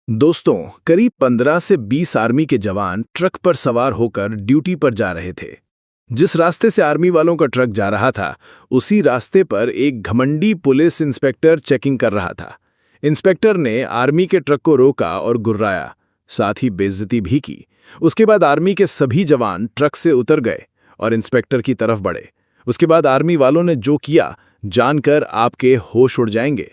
दोस्तों, करीब 15 से 20 आर्मी के जवान ट्रक पर सवार होकर ड्यूटी पर जा रहे थे। जिस रास्ते से आर्मी वालों का ट्रक जा रहा था, उसी रास्ते पर एक घमंडी पुलिस इंस्पेक्टर चेकिंग कर रहा था। इंस्पेक्टर ने आर्मी के ट्रक को रोका और गुर्राया, साथ ही बेइज्जती भी की। उसके बाद आर्मी के सभी जवान ट्रक से उतर गए और इंस्पेक्टर की तरफ बढ़े। उसके बाद आर्मी वालों ने जो किया, जानकर आपके होश उड़ जाएंगे।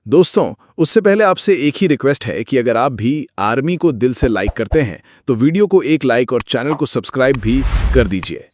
दोस्तों, उससे पहले आपसे एक ही रिक्वेस्ट है कि अगर आप भी आर्मी को दिल से लाइक करते हैं तो वीडियो को एक लाइक और चैनल को सब्सक्राइब भी कर दीजिए।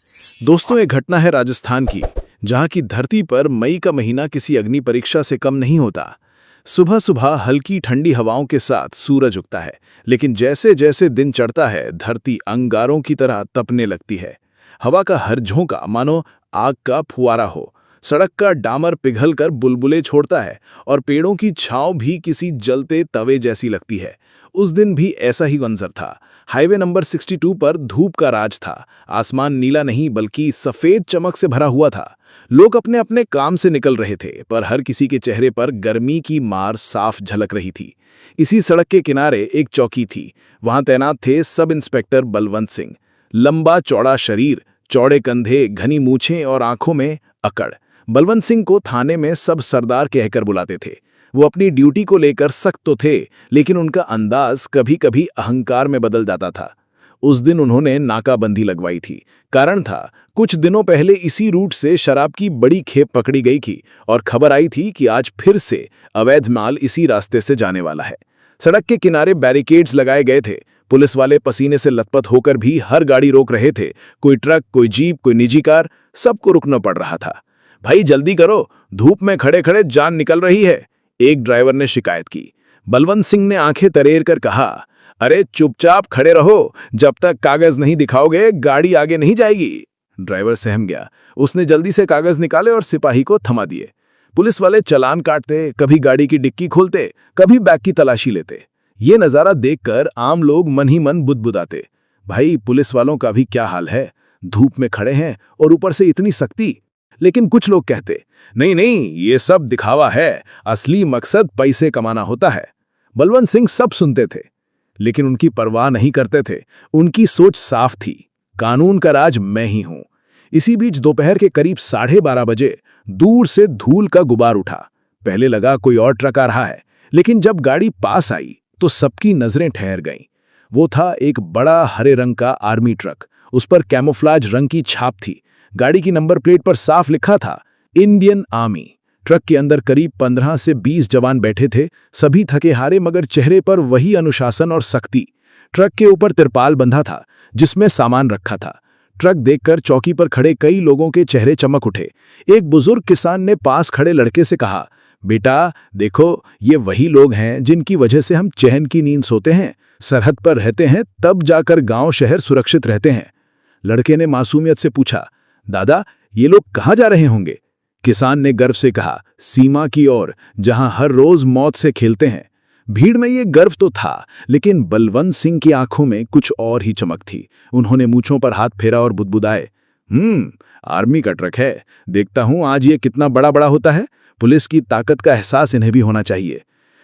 दोस्तों, एक घटना है राजस्थान की, जहां की धरती पर मई का महीना किसी अग्नि परीक्षा से कम नहीं होता। सुबह सुबह हल्की ठंडी हवाओं के साथ सूरज उगता है, लेकिन जैसे जैसे दिन चढ़ता है धरती अंगारों की तरह तपने लगती है। हवा का हर झोंका मानो आग का फुवारा हो। सड़क का डामर पिघलकर बुलबुले छोड़ता है और पेड़ों की छांव भी किसी जलते तवे जैसी लगती है। उस दिन भी ऐसा ही मंजर था। हाईवे नंबर 62 पर धूप का राज था। आसमान नीला नहीं बल्कि सफेद चमक से भरा हुआ था। लोग अपने अपने काम से निकल रहे थे, पर हर किसी के चेहरे पर गर्मी की मार साफ झलक रही थी। इसी सड़क के किनारे एक चौकी थी। वहां तैनात थे सब इंस्पेक्टर बलवंत सिंह। लंबा चौड़ा शरीर, चौड़े कंधे, घनी मूछें और आंखों में अकड़। बलवंत सिंह को थाने में सब सरदार कहकर बुलाते थे। वो अपनी ड्यूटी को लेकर सख्त तो थे, लेकिन उनका अंदाज कभी कभी अहंकार में बदल जाता था। उस दिन उन्होंने नाकाबंदी लगवाई थी। कारण था, कुछ दिनों पहले इसी रूट से शराब की बड़ी खेप पकड़ी गई थी और खबर आई थी कि आज फिर से अवैध माल इसी रास्ते से जाने वाला है। सड़क के किनारे बैरिकेड्स लगाए गए थे। पुलिस वाले पसीने से लथपथ होकर भी हर गाड़ी रोक रहे थे। कोई ट्रक, कोई जीप, कोई निजी कार, सबको रुकना पड़ रहा था। भाई जल्दी करो, धूप में खड़े खड़े जान निकल रही है, एक ड्राइवर ने शिकायत की। बलवंत सिंह ने आंखें तरेर कर कहा, अरे चुपचाप खड़े रहो, जब तक कागज नहीं दिखाओगे गाड़ी आगे नहीं जाएगी। ड्राइवर सहम गया। उसने जल्दी से कागज निकाले और सिपाही को थमा दिए। पुलिस वाले चालान काटते, कभी गाड़ी की डिक्की खोलते, कभी बैग की तलाशी लेते। ये नजारा देखकर आम लोग मन ही मन बुदबुदाते। भाई पुलिस वालों का भी क्या हाल है, धूप में खड़े हैं और ऊपर से इतनी सख्ती। लेकिन कुछ लोग कहते, नहीं नहीं, ये सब दिखावा है, असली मकसद पैसे कमाना होता है। बलवंत सिंह सब सुनते थे, लेकिन उनकी परवाह नहीं करते थे। उनकी सोच साफ थी, कानून का राज मैं ही हूं। इसी बीच दोपहर के करीब 12:30 बजे दूर से धूल का गुबार उठा। पहले लगा कोई और ट्रक आ रहा है, लेकिन जब गाड़ी पास आई तो सबकी नजरें ठहर गईं। वो था एक बड़ा हरे रंग का आर्मी ट्रक। उस पर कैमोफ्लाज रंग की छाप थी। गाड़ी की नंबर प्लेट पर साफ लिखा था, इंडियन आर्मी। ट्रक के अंदर करीब 15 से 20 जवान बैठे थे, सभी थके हारे, मगर चेहरे पर वही अनुशासन और सख्ती। ट्रक के ऊपर तिरपाल बंधा था, जिसमें सामान रखा था। ट्रक देखकर चौकी पर खड़े कई लोगों के चेहरे चमक उठे। एक बुजुर्ग किसान ने पास खड़े लड़के से कहा, बेटा देखो, ये वही लोग हैं जिनकी वजह से हम चैन की नींद सोते हैं, सरहद पर रहते हैं, तब जाकर गांव शहर सुरक्षित रहते हैं। लड़के ने मासूमियत से पूछा, दादा ये लोग कहाँ जा रहे होंगे? किसान ने गर्व से कहा, सीमा की ओर, जहां हर रोज मौत से खेलते हैं। भीड़ में ये गर्व तो था, लेकिन बलवंत सिंह की आंखों में कुछ और ही चमक थी। उन्होंने मूंछों पर हाथ फेरा और बुदबुदाए, आर्मी का ट्रक है, देखता हूं आज ये कितना बड़ा बड़ा होता है। पुलिस की ताकत का एहसास इन्हें भी होना चाहिए।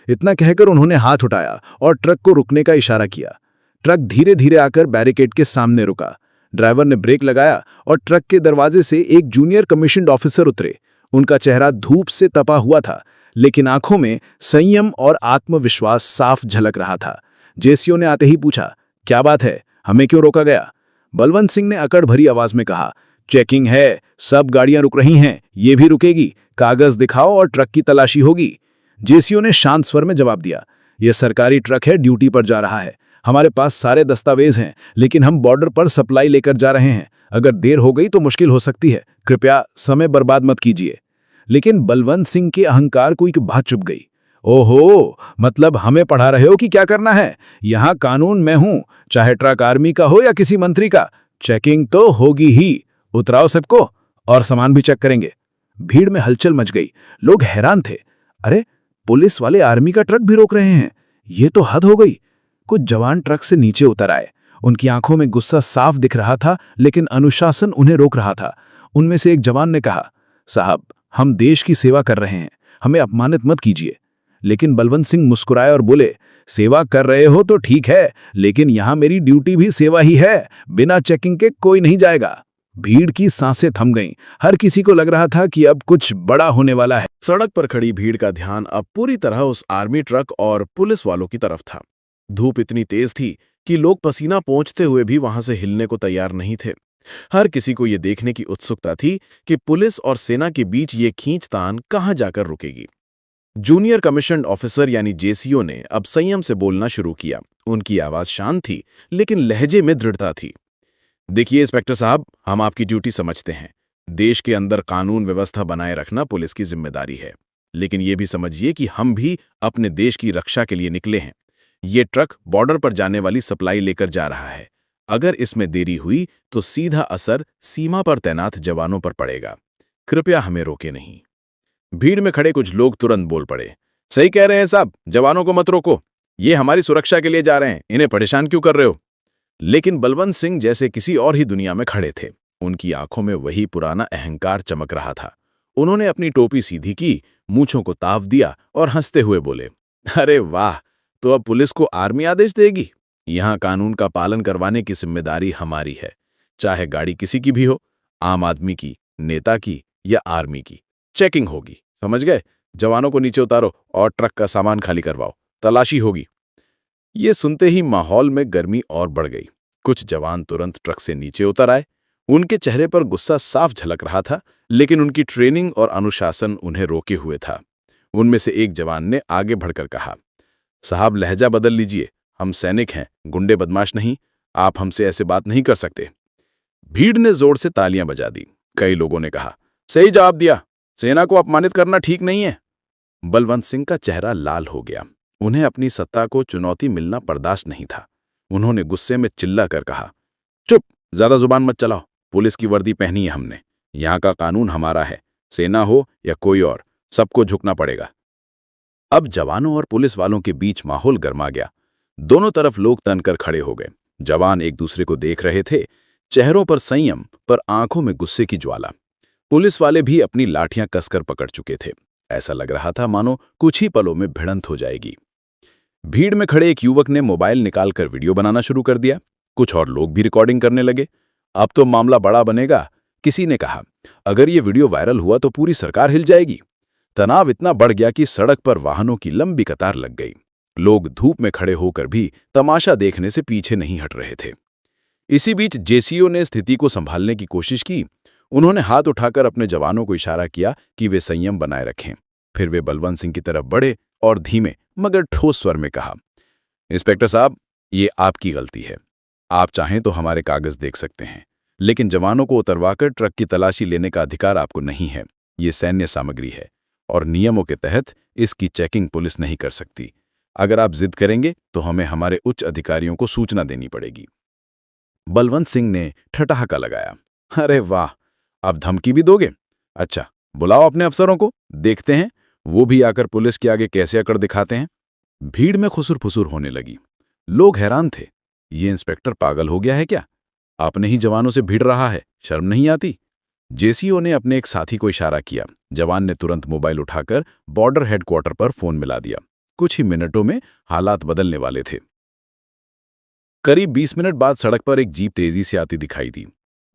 इतना कहकर उन्होंने हाथ उठाया और ट्रक को रुकने का इशारा किया। ट्रक धीरे धीरे आकर बैरिकेड के सामने रुका। ड्राइवर ने ब्रेक लगाया और ट्रक के दरवाजे से एक जूनियर कमीशन्ड ऑफिसर उतरे। उनका चेहरा धूप से तपा हुआ था, लेकिन आंखों में संयम और आत्मविश्वास साफ झलक रहा था। जेसीओ ने आते ही पूछा, क्या बात है, हमें क्यों रोका गया? बलवंत सिंह ने अकड़ भरी आवाज में कहा, चेकिंग है, सब गाड़ियां रुक रही हैं, ये भी रुकेगी, कागज दिखाओ और ट्रक की तलाशी होगी। जेसीओ ने शांत स्वर में जवाब दिया, यह सरकारी ट्रक है, ड्यूटी पर जा रहा है, हमारे पास सारे दस्तावेज हैं, लेकिन हम बॉर्डर पर सप्लाई लेकर जा रहे हैं। अगर देर हो गई तो मुश्किल हो सकती है, कृपया समय बर्बाद मत कीजिए। लेकिन बलवंत सिंह के अहंकार को एक बात चुभ गई। ओहो, मतलब हमें पढ़ा रहे हो कि क्या करना है? यहाँ कानून मैं हूं, चाहे ट्रक आर्मी का हो या किसी मंत्री का, चेकिंग तो होगी ही। उतराओ सबको, और सामान भी चेक करेंगे। भीड़ में हलचल मच गई। लोग हैरान थे, अरे पुलिस वाले आर्मी का ट्रक भी रोक रहे हैं, ये तो हद हो गई। कुछ जवान ट्रक से नीचे उतर आए। उनकी आंखों में गुस्सा साफ दिख रहा था, लेकिन अनुशासन उन्हें रोक रहा था। उनमें से एक जवान ने कहा, साहब हम देश की सेवा कर रहे हैं, हमें अपमानित मत कीजिए। लेकिन बलवंत सिंह मुस्कुराए और बोले, सेवा कर रहे हो तो ठीक है, लेकिन यहां मेरी ड्यूटी भी सेवा ही है, बिना चेकिंग के कोई नहीं जाएगा। भीड़ की सांसें थम गईं। हर किसी को लग रहा था कि अब कुछ बड़ा होने वाला है। सड़क पर खड़ी भीड़ का ध्यान अब पूरी तरह उस आर्मी ट्रक और पुलिस वालों की तरफ था। धूप इतनी तेज थी कि लोग पसीना पोंछते हुए भी वहां से हिलने को तैयार नहीं थे। हर किसी को ये देखने की उत्सुकता थी कि पुलिस और सेना के बीच ये खींचतान कहां जाकर रुकेगी। जूनियर कमीशन्ड ऑफिसर यानी जेसीओ ने अब संयम से बोलना शुरू किया। उनकी आवाज शांत थी, लेकिन लहजे में दृढ़ता थी। देखिए इंस्पेक्टर साहब, हम आपकी ड्यूटी समझते हैं। देश के अंदर कानून व्यवस्था बनाए रखना पुलिस की जिम्मेदारी है, लेकिन ये भी समझिए कि हम भी अपने देश की रक्षा के लिए निकले हैं। ये ट्रक बॉर्डर पर जाने वाली सप्लाई लेकर जा रहा है। अगर इसमें देरी हुई तो सीधा असर सीमा पर तैनात जवानों पर पड़ेगा। कृपया हमें रोके नहीं। भीड़ में खड़े कुछ लोग तुरंत बोल पड़े, सही कह रहे हैं साहब, जवानों को मत रोको, ये हमारी सुरक्षा के लिए जा रहे हैं, इन्हें परेशान क्यों कर रहे हो? लेकिन बलवंत सिंह जैसे किसी और ही दुनिया में खड़े थे। उनकी आंखों में वही पुराना अहंकार चमक रहा था। उन्होंने अपनी टोपी सीधी की, मूंछों को ताव दिया और हंसते हुए बोले, अरे वाह, तो अब पुलिस को आर्मी आदेश देगी? यहां कानून का पालन करवाने की जिम्मेदारी हमारी है, चाहे गाड़ी किसी की भी हो, आम आदमी की, नेता की या आर्मी की। चेकिंग होगी, समझ गए? जवानों को नीचे उतारो और ट्रक का सामान खाली करवाओ, तलाशी होगी। ये सुनते ही माहौल में गर्मी और बढ़ गई। कुछ जवान तुरंत ट्रक से नीचे उतर आए। उनके चेहरे पर गुस्सा साफ झलक रहा था, लेकिन उनकी ट्रेनिंग और अनुशासन उन्हें रोके हुए था। उनमें से एक जवान ने आगे बढ़कर कहा, साहब लहजा बदल लीजिए, हम सैनिक हैं, गुंडे बदमाश नहीं, आप हमसे ऐसे बात नहीं कर सकते। भीड़ ने जोर से तालियां बजा दी। कई लोगों ने कहा, सही जवाब दिया, सेना को अपमानित करना ठीक नहीं है। बलवंत सिंह का चेहरा लाल हो गया। उन्हें अपनी सत्ता को चुनौती मिलना बर्दाश्त नहीं था। उन्होंने गुस्से में चिल्ला कर कहा, चुप, ज्यादा जुबान मत चलाओ, पुलिस की वर्दी पहनी है हमने, यहाँ का कानून हमारा है, सेना हो या कोई और, सबको झुकना पड़ेगा। अब जवानों और पुलिस वालों के बीच माहौल गर्मा गया। दोनों तरफ लोग तनकर खड़े हो गए। जवान एक दूसरे को देख रहे थे, चेहरों पर संयम पर आंखों में गुस्से की ज्वाला। पुलिस वाले भी अपनी लाठियां कसकर पकड़ चुके थे। ऐसा लग रहा था मानो कुछ ही पलों में भिड़ंत हो जाएगी। भीड़ में खड़े एक युवक ने मोबाइल निकालकर वीडियो बनाना शुरू कर दिया। कुछ और लोग भी रिकॉर्डिंग करने लगे। अब तो मामला बड़ा बनेगा, किसी ने कहा। अगर ये वीडियो वायरल हुआ तो पूरी सरकार हिल जाएगी। तनाव इतना बढ़ गया कि सड़क पर वाहनों की लंबी कतार लग गई। लोग धूप में खड़े होकर भी तमाशा देखने से पीछे नहीं हट रहे थे। इसी बीच जेसीओ ने स्थिति को संभालने की कोशिश की। उन्होंने हाथ उठाकर अपने जवानों को इशारा किया कि वे संयम बनाए रखें। फिर वे बलवंत सिंह की तरफ बढ़े और धीमे मगर ठोस स्वर में कहा, इंस्पेक्टर साहब, ये आपकी गलती है। आप चाहें तो हमारे कागज देख सकते हैं, लेकिन जवानों को उतरवाकर ट्रक की तलाशी लेने का अधिकार आपको नहीं है। ये सैन्य सामग्री है और नियमों के तहत इसकी चेकिंग पुलिस नहीं कर सकती। अगर आप जिद करेंगे तो हमें हमारे उच्च अधिकारियों को सूचना देनी पड़ेगी। बलवंत सिंह ने ठठाका लगाया, अरे वाह, अब धमकी भी दोगे? अच्छा, बुलाओ अपने अफसरों को, देखते हैं वो भी आकर पुलिस के आगे कैसे अकड़ दिखाते हैं। भीड़ में खुसुर-फुसुर होने लगी। लोग हैरान थे, ये इंस्पेक्टर पागल हो गया है क्या? अपने ही जवानों से भिड़ रहा है, शर्म नहीं आती? जेसीओ ने अपने एक साथी को इशारा किया। जवान ने तुरंत मोबाइल उठाकर बॉर्डर हेडक्वार्टर पर फोन मिला दिया। कुछ ही मिनटों में हालात बदलने वाले थे। करीब 20 मिनट बाद सड़क पर एक जीप तेजी से आती दिखाई दी।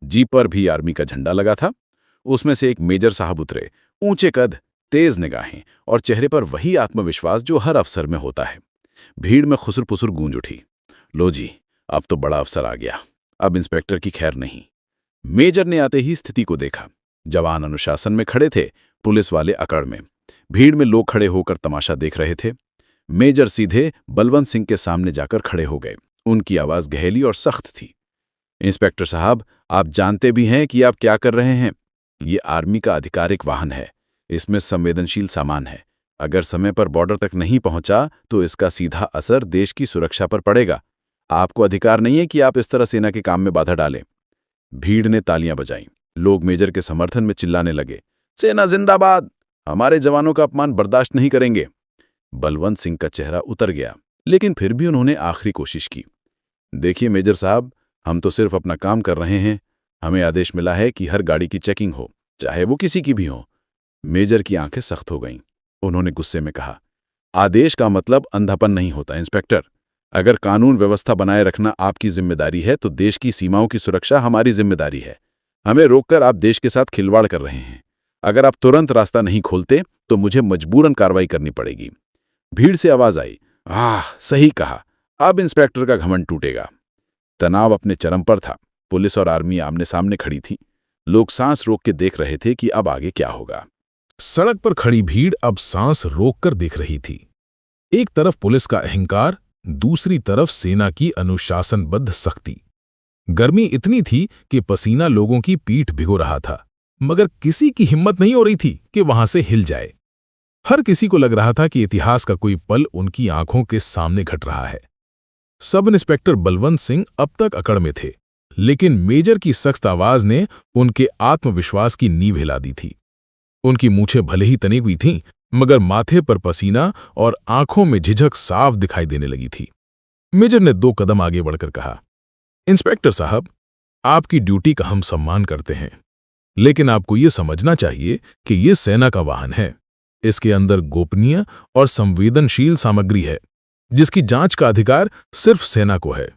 जीप पर भी आर्मी का झंडा लगा था। उसमें से एक मेजर साहब उतरे, ऊंचे कद, तेज निगाहें और चेहरे पर वही आत्मविश्वास जो हर अफसर में होता है। भीड़ में खुसुर-फुसुर गूंज उठी। लो जी, अब तो बड़ा अफसर आ गया, अब इंस्पेक्टर की खैर नहीं। मेजर ने आते ही स्थिति को देखा। जवान अनुशासन में खड़े थे, पुलिस वाले अकड़ में। भीड़ में लोग खड़े होकर तमाशा देख रहे थे। मेजर सीधे बलवंत सिंह के सामने जाकर खड़े हो गए। उनकी आवाज गहरी और सख्त थी। इंस्पेक्टर साहब, आप जानते भी हैं कि आप क्या कर रहे हैं। ये आर्मी का आधिकारिक वाहन है, इसमें संवेदनशील सामान है। अगर समय पर बॉर्डर तक नहीं पहुंचा तो इसका सीधा असर देश की सुरक्षा पर पड़ेगा। आपको अधिकार नहीं है कि आप इस तरह सेना के काम में बाधा डालें। भीड़ ने तालियां बजाईं। लोग मेजर के समर्थन में चिल्लाने लगे, सेना जिंदाबाद, हमारे जवानों का अपमान बर्दाश्त नहीं करेंगे। बलवंत सिंह का चेहरा उतर गया, लेकिन फिर भी उन्होंने आखिरी कोशिश की। देखिए मेजर साहब, हम तो सिर्फ अपना काम कर रहे हैं। हमें आदेश मिला है कि हर गाड़ी की चेकिंग हो, चाहे वो किसी की भी हो। मेजर की आंखें सख्त हो गईं। उन्होंने गुस्से में कहा, आदेश का मतलब अंधापन नहीं होता इंस्पेक्टर। अगर कानून व्यवस्था बनाए रखना आपकी जिम्मेदारी है तो देश की सीमाओं की सुरक्षा हमारी जिम्मेदारी है। हमें रोककर आप देश के साथ खिलवाड़ कर रहे हैं। अगर आप तुरंत रास्ता नहीं खोलते तो मुझे मजबूरन कार्रवाई करनी पड़ेगी। भीड़ से आवाज आई, सही कहा, अब इंस्पेक्टर का घमंड टूटेगा। तनाव अपने चरम पर था। पुलिस और आर्मी आमने सामने खड़ी थी। लोग सांस रोक के देख रहे थे कि अब आगे क्या होगा। सड़क पर खड़ी भीड़ अब सांस रोककर देख रही थी। एक तरफ पुलिस का अहंकार, दूसरी तरफ सेना की अनुशासनबद्ध सख्ती। गर्मी इतनी थी कि पसीना लोगों की पीठ भिगो रहा था, मगर किसी की हिम्मत नहीं हो रही थी कि वहां से हिल जाए। हर किसी को लग रहा था कि इतिहास का कोई पल उनकी आंखों के सामने घट रहा है। सब इंस्पेक्टर बलवंत सिंह अब तक अकड़ में थे, लेकिन मेजर की सख्त आवाज ने उनके आत्मविश्वास की नींव हिला दी थी। उनकी मूछें भले ही तनी हुई थीं, मगर माथे पर पसीना और आंखों में झिझक साफ दिखाई देने लगी थी। मेजर ने 2 कदम आगे बढ़कर कहा, इंस्पेक्टर साहब, आपकी ड्यूटी का हम सम्मान करते हैं, लेकिन आपको ये समझना चाहिए कि ये सेना का वाहन है। इसके अंदर गोपनीय और संवेदनशील सामग्री है, जिसकी जांच का अधिकार सिर्फ सेना को है।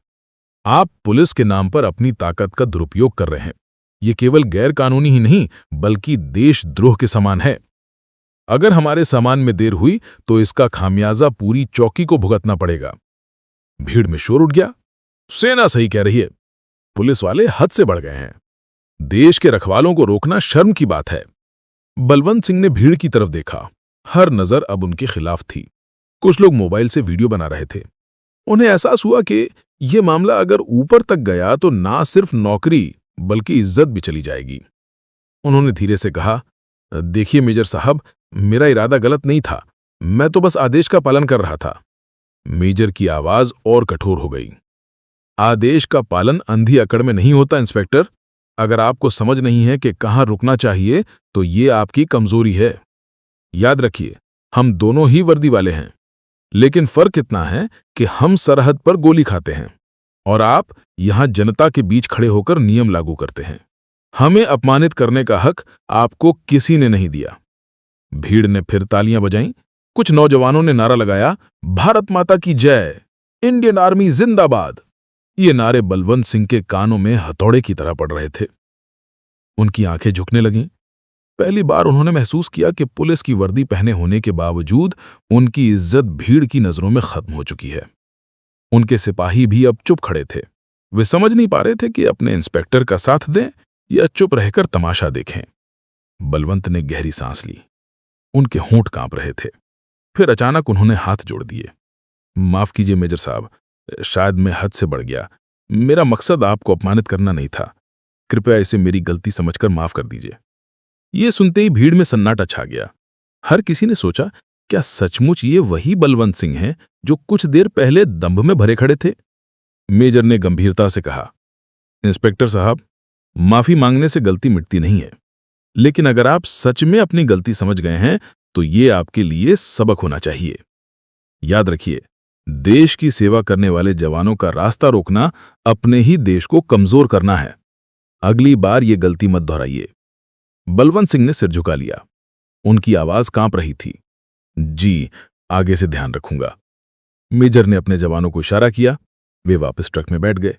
आप पुलिस के नाम पर अपनी ताकत का दुरुपयोग कर रहे हैं। ये केवल गैर कानूनी ही नहीं, बल्कि देशद्रोह के समान है। अगर हमारे सामान में देर हुई तो इसका खामियाजा पूरी चौकी को भुगतना पड़ेगा। भीड़ में शोर उठ गया, सेना सही कह रही है। पुलिस वाले हद से बढ़ गए हैं। देश के रखवालों को रोकना शर्म की बात है। बलवंत सिंह ने भीड़ की तरफ देखा। हर नजर अब उनके खिलाफ थी। कुछ लोग मोबाइल से वीडियो बना रहे थे। उन्हें एहसास हुआ कि यह मामला अगर ऊपर तक गया तो ना सिर्फ नौकरी बल्कि इज्जत भी चली जाएगी। उन्होंने धीरे से कहा, देखिए मेजर साहब, मेरा इरादा गलत नहीं था, मैं तो बस आदेश का पालन कर रहा था। मेजर की आवाज और कठोर हो गई। आदेश का पालन अंधी अकड़ में नहीं होता इंस्पेक्टर। अगर आपको समझ नहीं है कि कहां रुकना चाहिए तो ये आपकी कमजोरी है। याद रखिए, हम दोनों ही वर्दी वाले हैं, लेकिन फर्क इतना है कि हम सरहद पर गोली खाते हैं और आप यहां जनता के बीच खड़े होकर नियम लागू करते हैं। हमें अपमानित करने का हक आपको किसी ने नहीं दिया। भीड़ ने फिर तालियां बजाईं। कुछ नौजवानों ने नारा लगाया, भारत माता की जय, इंडियन आर्मी जिंदाबाद। ये नारे बलवंत सिंह के कानों में हथौड़े की तरह पड़ रहे थे। उनकी आंखें झुकने लगीं। पहली बार उन्होंने महसूस किया कि पुलिस की वर्दी पहने होने के बावजूद उनकी इज्जत भीड़ की नजरों में खत्म हो चुकी है। उनके सिपाही भी अब चुप खड़े थे। वे समझ नहीं पा रहे थे कि अपने इंस्पेक्टर का साथ दें या चुप रहकर तमाशा देखें। बलवंत ने गहरी सांस ली। उनके होंठ कांप रहे थे। फिर अचानक उन्होंने हाथ जोड़ दिए। माफ कीजिए मेजर साहब, शायद मैं हद से बढ़ गया। मेरा मकसद आपको अपमानित करना नहीं था। कृपया इसे मेरी गलती समझकर माफ कर दीजिए। ये सुनते ही भीड़ में सन्नाटा छा गया। हर किसी ने सोचा, क्या सचमुच ये वही बलवंत सिंह हैं जो कुछ देर पहले दंभ में भरे खड़े थे? मेजर ने गंभीरता से कहा, इंस्पेक्टर साहब, माफी मांगने से गलती मिटती नहीं है, लेकिन अगर आप सच में अपनी गलती समझ गए हैं तो ये आपके लिए सबक होना चाहिए। याद रखिए, देश की सेवा करने वाले जवानों का रास्ता रोकना अपने ही देश को कमजोर करना है। अगली बार ये गलती मत दोहराइए। बलवंत सिंह ने सिर झुका लिया। उनकी आवाज कांप रही थी। जी, आगे से ध्यान रखूंगा। मेजर ने अपने जवानों को इशारा किया। वे वापस ट्रक में बैठ गए।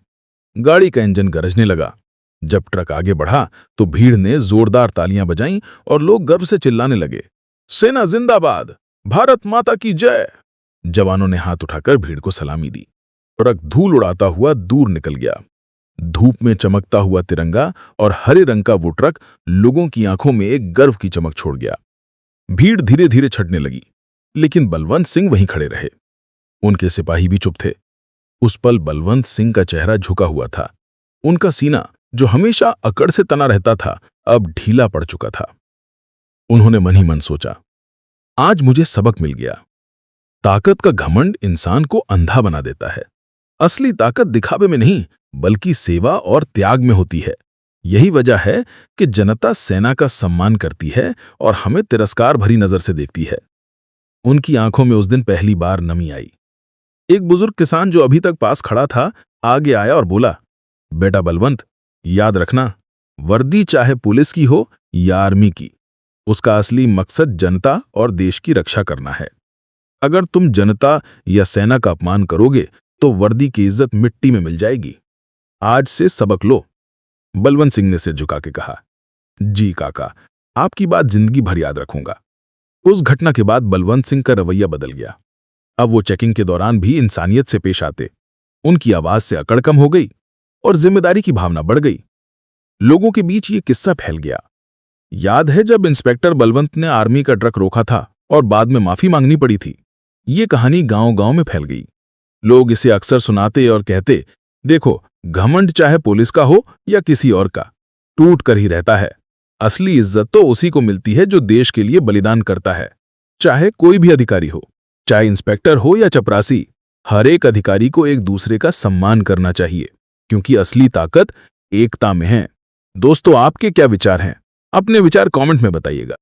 गाड़ी का इंजन गरजने लगा। जब ट्रक आगे बढ़ा तो भीड़ ने जोरदार तालियां बजाईं और लोग गर्व से चिल्लाने लगे, सेना जिंदाबाद, भारत माता की जय। जवानों ने हाथ उठाकर भीड़ को सलामी दी। ट्रक धूल उड़ाता हुआ दूर निकल गया। धूप में चमकता हुआ तिरंगा और हरे रंग का वो ट्रक लोगों की आंखों में एक गर्व की चमक छोड़ गया। भीड़ धीरे धीरे छटने लगी, लेकिन बलवंत सिंह वहीं खड़े रहे। उनके सिपाही भी चुप थे। उस पल बलवंत सिंह का चेहरा झुका हुआ था। उनका सीना, जो हमेशा अकड़ से तना रहता था, अब ढीला पड़ चुका था। उन्होंने मन ही मन सोचा, आज मुझे सबक मिल गया। ताकत का घमंड इंसान को अंधा बना देता है। असली ताकत दिखावे में नहीं, बल्कि सेवा और त्याग में होती है। यही वजह है कि जनता सेना का सम्मान करती है और हमें तिरस्कार भरी नजर से देखती है। उनकी आंखों में उस दिन पहली बार नमी आई। एक बुजुर्ग किसान जो अभी तक पास खड़ा था, आगे आया और बोला, बेटा बलवंत, याद रखना, वर्दी चाहे पुलिस की हो या आर्मी की, उसका असली मकसद जनता और देश की रक्षा करना है। अगर तुम जनता या सेना का अपमान करोगे तो वर्दी की इज्जत मिट्टी में मिल जाएगी। आज से सबक लो। बलवंत सिंह ने सिर झुका के कहा। जी काका, आपकी बात जिंदगी भर याद रखूंगा। उस घटना के बाद बलवंत सिंह का रवैया बदल गया। अब वो चेकिंग के दौरान भी इंसानियत से पेश आते। उनकी आवाज से अकड़ कम हो गई और जिम्मेदारी की भावना बढ़ गई। लोगों के बीच ये किस्सा फैल गया। याद है जब इंस्पेक्टर बलवंत ने आर्मी का ट्रक रोका था और बाद में माफी मांगनी पड़ी थी। ये कहानी गांव-गांव में फैल गई। लोग इसे अक्सर सुनाते और कहते, देखो, घमंड चाहे पुलिस का हो या किसी और का, टूट कर ही रहता है। असली इज्जत तो उसी को मिलती है जो देश के लिए बलिदान करता है। चाहे कोई भी अधिकारी हो, चाहे इंस्पेक्टर हो या चपरासी, हर एक अधिकारी को एक दूसरे का सम्मान करना चाहिए, क्योंकि असली ताकत एकता में है। दोस्तों, आपके क्या विचार हैं? अपने विचार कमेंट में बताइएगा।